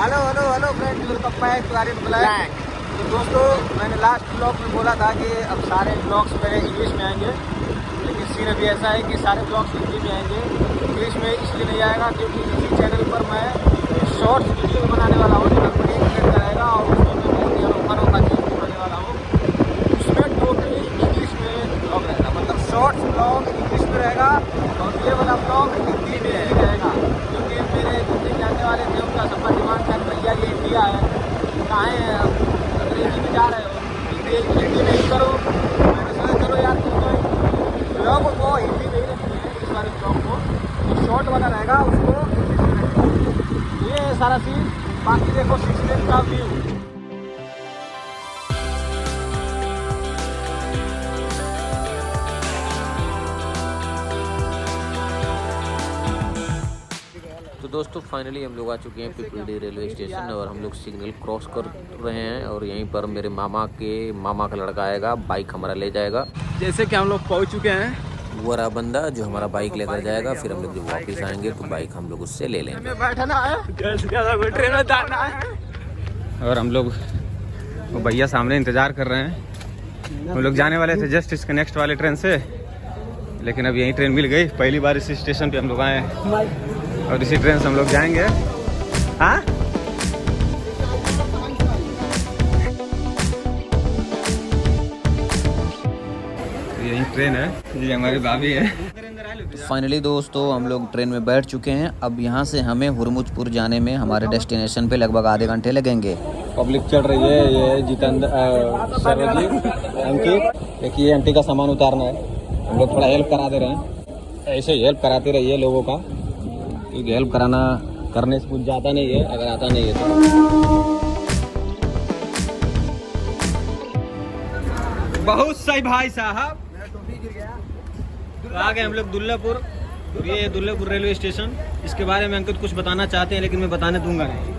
Hello hello hello friends, welcome back to Aryan black. तो दोस्तों, मैंने लास्ट ब्लॉग में बोला था कि अब सारे ब्लॉग्स मेरे इंग्लिश में आएंगे, लेकिन सीन अभी ऐसा है कि सारे ब्लॉग्स हिंदी में आएंगे। इंग्लिश में इसलिए नहीं आएगा क्योंकि इसी चैनल पर मैं शॉर्ट्स वीडियो बनाने वाला हूँ, जो लगभग 1 मिनट का रहेगा और उसमें मैं बहुत ही अनोखा चीज़ बनाने वाला हूँ। उसमें टोटली इंग्लिश में ब्लॉग रहेगा, मतलब शॉर्ट्स ब्लॉग इंग्लिश में रहेगा और ये वाला ब्लॉग हिंदी में रहेगा। क्योंकि मेरे जितने जानने वाले थे उनका सबका डिमांड था, भैया ये इंडिया है, कहाँ है, अंग्रेजी में जा रहे हो, हिंदी में ही करो। मैंने सोचा चलो यार तुम तो ब्लॉग को हिंदी में ही रखते हैं, इस बारे ब्लॉग को जो शॉर्ट वाला रहेगा उसको इंग्लिश में रखते। ये है सारा सीन। बाकी देखो 6 लेन का व्यू। तो दोस्तों फाइनली हम लोग आ चुके हैं पीपलडी रेलवे स्टेशन और हम लोग सिग्नल क्रॉस कर रहे हैं और यहीं पर मेरे मामा का लड़का आएगा, बाइक हमारा ले जाएगा। जैसे कि हम लोग पहुंच चुके हैं, वो रहा बंदा जो हमारा बाइक लेकर जाएगा। फिर हम लोग जब वापस आएंगे तो बाइक हम लोग उससे ले लेंगे। बैठना है, ट्रेन में जाना है। और हम लोग वो भैया सामने इंतज़ार कर रहे हैं। हम लोग जाने वाले थे जस्ट इसके नेक्स्ट वाले ट्रेन से, लेकिन अब यही ट्रेन मिल गई। पहली बार इसी स्टेशन पे हम लोग आए हैं और इसी ट्रेन से हम लोग जाएंगे। हाँ, यही ट्रेन है, ये हमारी भाभी है। फाइनली दोस्तों हम लोग ट्रेन में बैठ चुके हैं। अब यहाँ से हमें हुरमुजपुर जाने में हमारे डेस्टिनेशन पे लगभग आधे घंटे लगेंगे। पब्लिक चढ़ रही है, ये जितेंद्र सर्वजीत अंकित, एक ये आंटी का सामान उतारना है। हम लोग थोड़ा हेल्प करा दे रहे हैं, ऐसे ही हेल्प कराते रहिए लोगों का, क्योंकि हेल्प करने से कुछ जाता नहीं है, अगर आता नहीं है तो। बहुत सही भाई साहब। आ गए हम लोग दुल्लापुर। ये दुल्लापुर रेलवे स्टेशन, इसके बारे में अंकित कुछ बताना चाहते हैं लेकिन मैं बताने दूंगा नहीं।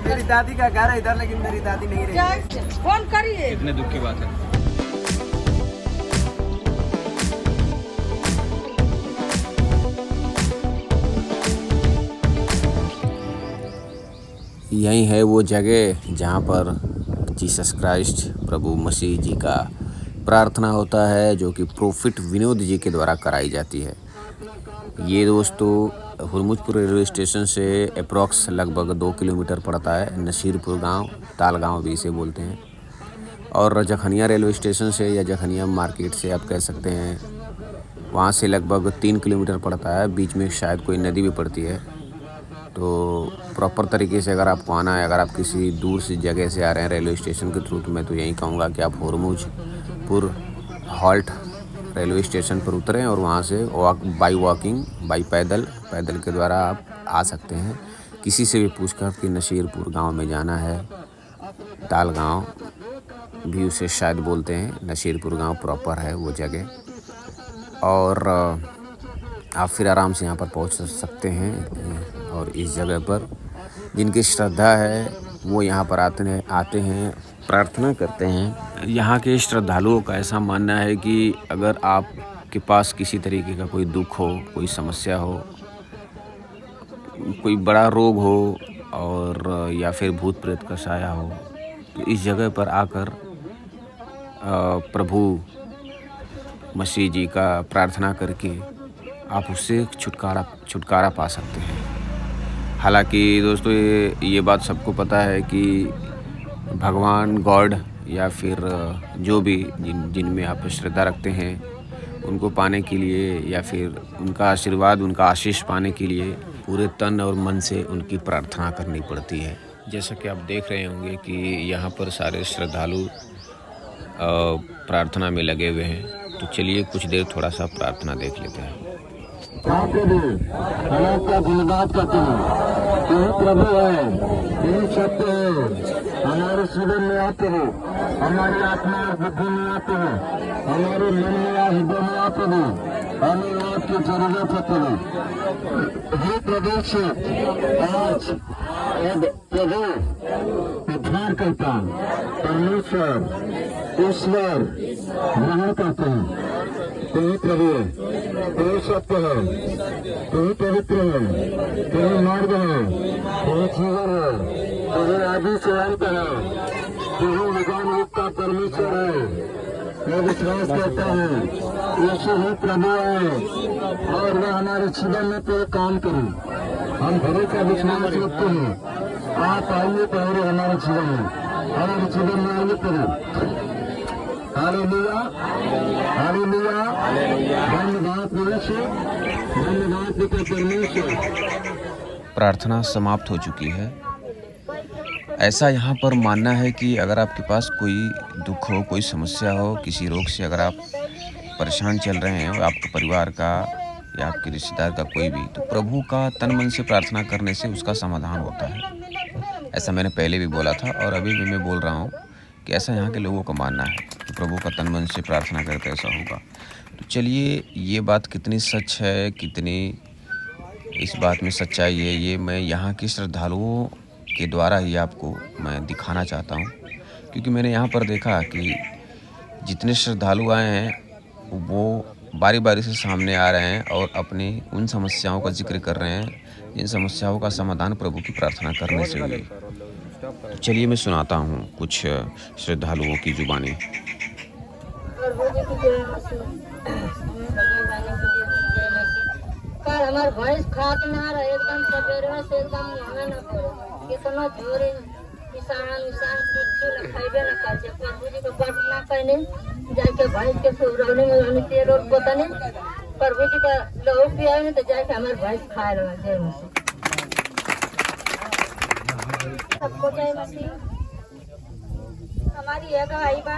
मेरी दादी का घर है इधर, लेकिन मेरी दादी नहीं रही। फोन करिए। इतने दुख की बात है। यही है वो जगह जहाँ पर जीसस क्राइस्ट प्रभु मसीह जी का प्रार्थना होता है, जो कि प्रोफिट विनोद जी के द्वारा कराई जाती है। ये दोस्तों हुरमुजपुर रेलवे स्टेशन से अप्रॉक्स लगभग 2 किलोमीटर पड़ता है। नसीरपुर गांव, ताल गांव भी इसे बोलते हैं। और जखनिया रेलवे स्टेशन से या जखनिया मार्केट से आप कह सकते हैं, वहाँ से लगभग 3 किलोमीटर पड़ता है। बीच में शायद कोई नदी भी पड़ती है। तो प्रॉपर तरीके से अगर आपको आना है, अगर आप किसी दूर से जगह से आ रहे हैं रेलवे स्टेशन के थ्रू, तो मैं तो यही कहूँगा कि आप हुरमुजपुर हॉल्ट रेलवे स्टेशन पर उतरें और वहाँ से बाई पैदल के द्वारा आप आ सकते हैं। किसी से भी पूछकर कि नसीरपुर गांव में जाना है, ताल गांव भी उसे शायद बोलते हैं, नसीरपुर गांव प्रॉपर है वो जगह। और आप फिर आराम से यहाँ पर पहुँच सकते हैं। और इस जगह पर जिनकी श्रद्धा है वो यहाँ पर आते हैं, प्रार्थना करते हैं। यहाँ के श्रद्धालुओं का ऐसा मानना है कि अगर आपके पास किसी तरीके का कोई दुख हो, कोई समस्या हो, कोई बड़ा रोग हो और या फिर भूत प्रेत का साया हो, तो इस जगह पर आकर प्रभु मसीह जी का प्रार्थना करके आप उससे छुटकारा पा सकते हैं। हालांकि दोस्तों ये बात सबको पता है कि भगवान गॉड या फिर जो भी जिनमें आप श्रद्धा रखते हैं, उनको पाने के लिए या फिर उनका आशीर्वाद, उनका आशीष पाने के लिए पूरे तन और मन से उनकी प्रार्थना करनी पड़ती है। जैसा कि आप देख रहे होंगे कि यहाँ पर सारे श्रद्धालु प्रार्थना में लगे हुए हैं। तो चलिए कुछ देर थोड़ा सा प्रार्थना देख लेते हैं। आपके भी का धन्यवाद करते हैं। यही प्रभु है, यही सत्य है। हमारे जीवन में आते हैं, हमारी आत्मा और बुद्धि में आते हैं, हमारे मन में या हृदय में आते हैं, हमें आपकी जरूरत होती है। हे प्रभु से आज प्रभु उद्धार करता परमेश्वर ईश्वर ग्रहण करते हैं। तू ही प्रभु है, तू ही सत्य है, तू ही पवित्र है, तू ही मार्ग है, तू ही जीवन है, तू ही आदि से अंत है, तू ही विज्ञान युग का परमेश्वर है। मैं विश्वास करता हूँ यीशु ही प्रभु है और वह हमारे जीवन में तो काम करे। हम भरोसा विश्वास रखते हैं। आप आइए पहले हमारे जीवन में, हमारे जीवन में आइए पहले। हालेलुया, हालेलुया, धन्यवाद यीशु, धन्यवाद पिता परमेश्वर। प्रार्थना समाप्त हो चुकी है। ऐसा यहाँ पर मानना है कि अगर आपके पास कोई दुख हो, कोई समस्या हो, किसी रोग से अगर आप परेशान चल रहे हैं, आपके परिवार का या आपके रिश्तेदार का कोई भी, तो प्रभु का तन मन से प्रार्थना करने से उसका समाधान होता है। ऐसा मैंने पहले भी बोला था और अभी भी मैं बोल रहा हूँ कि ऐसा यहाँ के लोगों का मानना है कि प्रभु का तन मन से प्रार्थना करते ऐसा होगा। तो चलिए, ये बात कितनी सच है, कितनी इस बात में सच्चाई है, ये मैं यहाँ के श्रद्धालुओं के द्वारा ही आपको मैं दिखाना चाहता हूँ। क्योंकि मैंने यहाँ पर देखा कि जितने श्रद्धालु आए हैं वो बारी बारी से सामने आ रहे हैं और अपनी उन समस्याओं का जिक्र कर रहे हैं जिन समस्याओं का समाधान प्रभु की प्रार्थना करने से हुई। तो चलिए मैं सुनाता हूँ कुछ श्रद्धालुओं की जुबानी। हमारे भैंस खात ना रहे, एकदम सवेरे से एकदम महंगा न पड़े, कितना जोरे किसान कुछ न खाइबे न कर, प्रभु जी को बट ना कहने जाके भैंस के सुरवने में हमें तेल और पता नहीं, प्रभु जी का लहू पिया नहीं तो जाके हमारे भैंस खाए रहा। जय मसीह, सबको जय मसीह। हमारी यह गवाही बा,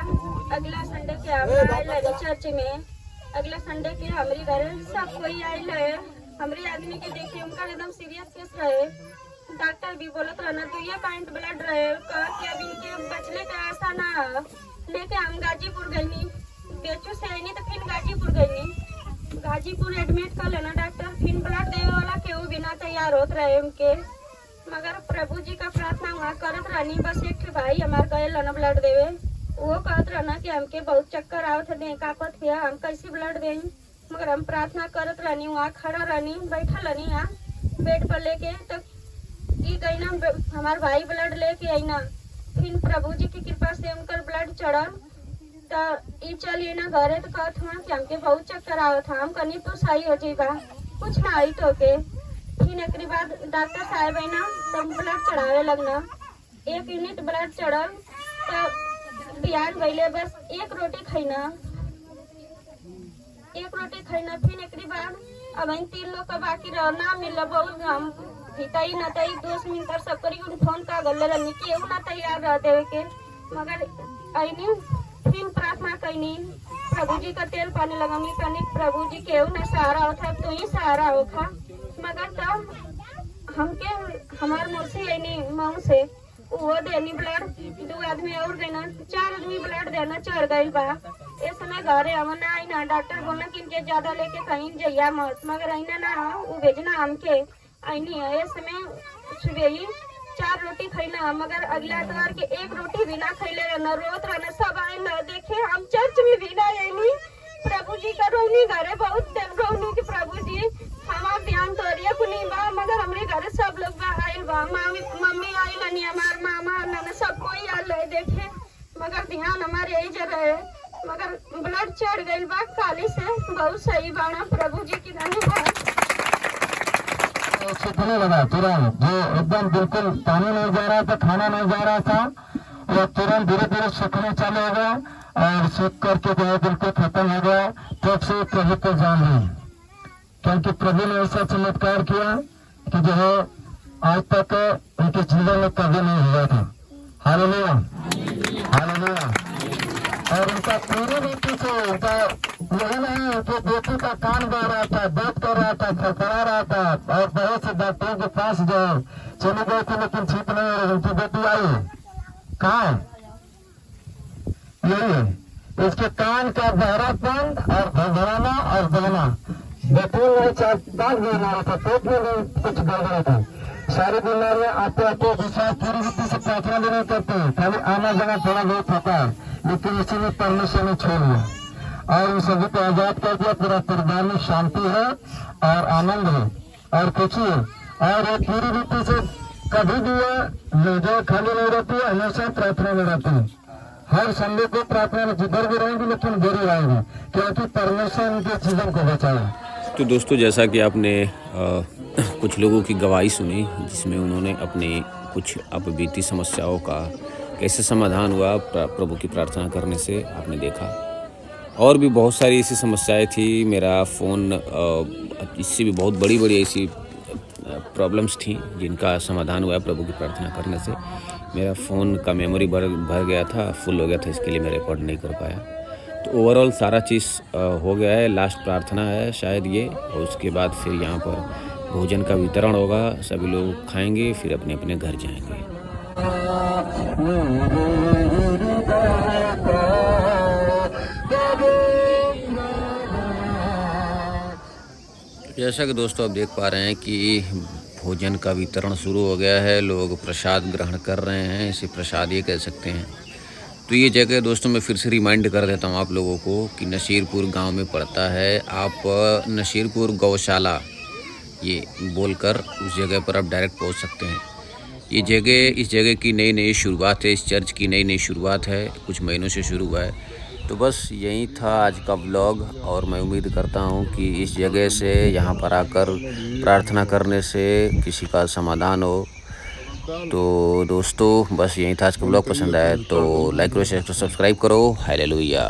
अगला संडे के आए लगे चर्च में, अगला संडे के हमारी घर सब कोई आए है। हमारी आदमी के देखिए उनका एकदम सीरियस केस रहे, डॉक्टर भी बोलत रहना तो ये पॉइंट ब्लड रहे, कि अब इनके बचने का आशा ना, लेके हम गाजीपुर गई, बेचू से आई नहीं तो फिर गाजीपुर गई, गाजीपुर एडमिट कर लेना डॉक्टर, फिर ब्लड देने वाला केहू भी ना तैयार होत रहे उनके, मगर प्रभु जी का प्रार्थना वहाँ करत रहनी। बस एक भाई हमारे गए लना ब्लड देवे, वो कहत रहना कि हमके बहुत चक्कर आवत है, कापत है, हम कैसे ब्लड दें, मगर हम प्रार्थना करत रहनी, वहाँ खड़ा रहनी, बैठा रहनी यहाँ बेड पर लेके, तो ई गई ना हमारे भाई ब्लड लेके आई ना, फिर प्रभु जी की कृपा से उनकर ब्लड चढ़ा, तो ई चलिए ना घरे, तो कहत हुआ कि हमके बहुत चक्कर आवत था, हम कहीं तो सही हो जाएगा, कुछ ना आई तो के। फिर एक बाद डॉक्टर साहब आई ना तब ब्लड चढ़ावे लगना, 1 यूनिट ब्लड चढ़ल, तो बिहार गईले बस एक रोटी खाईना, फिर एक बाद अब 3 लोग का बाकी रहना मिला, बहुत हम हिताई न तई दोस्त मिलकर सब करी उन फोन का गले रहनी कि ना तैयार रह देवे के, मगर आईनी फिर प्रार्थना कईनी, प्रभु जी का तेल पानी लगानी, कनी प्रभु जी के ना सहारा होता तो ही सहारा होगा, मगर तब हमके हमार मुर्सी आईनी माऊ से वो देनी ब्लड, 2 आदमी और देना, 4 आदमी ब्लड देना चढ़ गई बा। इस समय घरे हमन आई ना, डॉक्टर बोलना कि इनके ज्यादा लेके कहीं जइया मत, मगर आईना ना वो भेजना हमके आईनी है। इस समय सुबह 4 रोटी खैना, मगर अगला एतवार के 1 रोटी भी ना खैले रहना, रोत रहना, सब आए न देखे, हम चर्च में भी ना आईनी, प्रभु जी का रोनी घरे बहुत रोनी कि प्रभु जी हमार ध्यान तोरिया कुनी बा, मगर हमरे घरे सब लोग बा आइल बा, मम्मी आइल नहीं, हमार मामा नाना सब कोई आइल है देखे, मगर ध्यान हमारे यही जगह है, मगर ब्लड चढ़ गई बा खाली से, बहुत सही बाना, प्रभु जी की धन्यवाद। तुरंत जो एकदम बिल्कुल पानी नहीं जा रहा था, खाना नहीं जा रहा था, वो तुरंत धीरे धीरे सूखने चालू हो गया और सूख करके जो है बिल्कुल खत्म हो गया। तब से प्रभु को जान ली, क्योंकि प्रभु ने ऐसा चमत्कार किया कि जो है आज तक उनके जीवन में कभी नहीं हुआ था। Hallelujah, hallelujah. और उनका पूरी रीति से उनका यही नहीं कि बेटी का कान बह रहा था, दर्द कर रहा था, फड़फड़ा रहा था, और बहुत से डॉक्टरों के पास जो चले गए थे, लेकिन ठीक नहीं हो रही। उनकी बेटी आई कहाँ है? यही है इसके कान का बहरापन और भड़बड़ाना और बहना, बेटून नहीं 4-5 दिन आ रहा था, पेट में नहीं कुछ गड़बड़ा था, सारी बीमारियां आते आते विश्वास पूरी रीति से प्रार्थना भी नहीं करते, खाली आना जाना थोड़ा बहुत होता है, लेकिन इसी में परमेश्वर ने छोड़ दिया। और इन सभी को आजाद कर दिया। पूरा परिवार में शांति है और आनंद है और खुशी है। और ये पूरी रीति से कभी भी जो खाली नहीं रहती है, हमेशा प्रार्थना में रहती है। हर संडे को प्रार्थना में जिधर भी रहेंगे लेकिन जरूर आएंगे, क्योंकि परमेश्वर उनके जीवन को बचाए। तो दोस्तों, जैसा कि आपने कुछ लोगों की गवाही सुनी, जिसमें उन्होंने अपनी कुछ बीती समस्याओं का कैसे समाधान हुआ प्रभु की प्रार्थना करने से आपने देखा। और भी बहुत सारी ऐसी समस्याएं थी। मेरा फ़ोन इससे भी बहुत बड़ी बड़ी ऐसी प्रॉब्लम्स थी जिनका समाधान हुआ प्रभु की प्रार्थना करने से। मेरा फ़ोन का मेमोरी भर गया था, फुल हो गया था, इसके लिए मैं रिकॉर्ड नहीं कर पाया। तो ओवरऑल सारा चीज़ हो गया है। लास्ट प्रार्थना है शायद ये, और उसके बाद फिर यहाँ पर भोजन का वितरण होगा। सभी लोग खाएंगे, फिर अपने अपने घर जाएंगे। जैसा कि दोस्तों आप देख पा रहे हैं कि भोजन का वितरण शुरू हो गया है। लोग प्रसाद ग्रहण कर रहे हैं, इसे प्रसाद ये कह सकते हैं। तो ये जगह दोस्तों मैं फिर से रिमाइंड कर देता हूँ आप लोगों को कि नसीरपुर गांव में पड़ता है। आप नसीरपुर गौशाला ये बोलकर उस जगह पर आप डायरेक्ट पहुँच सकते हैं। इस जगह की नई शुरुआत है। इस चर्च की नई शुरुआत है, कुछ महीनों से शुरू हुआ है। तो बस यही था आज का व्लॉग, और मैं उम्मीद करता हूँ कि इस जगह से यहाँ पर आकर प्रार्थना करने से किसी का समाधान हो। तो दोस्तों बस यही था आज का व्लॉग। पसंद आया तो लाइक करो, शेयर करो, सब्सक्राइब करो। हालेलुया।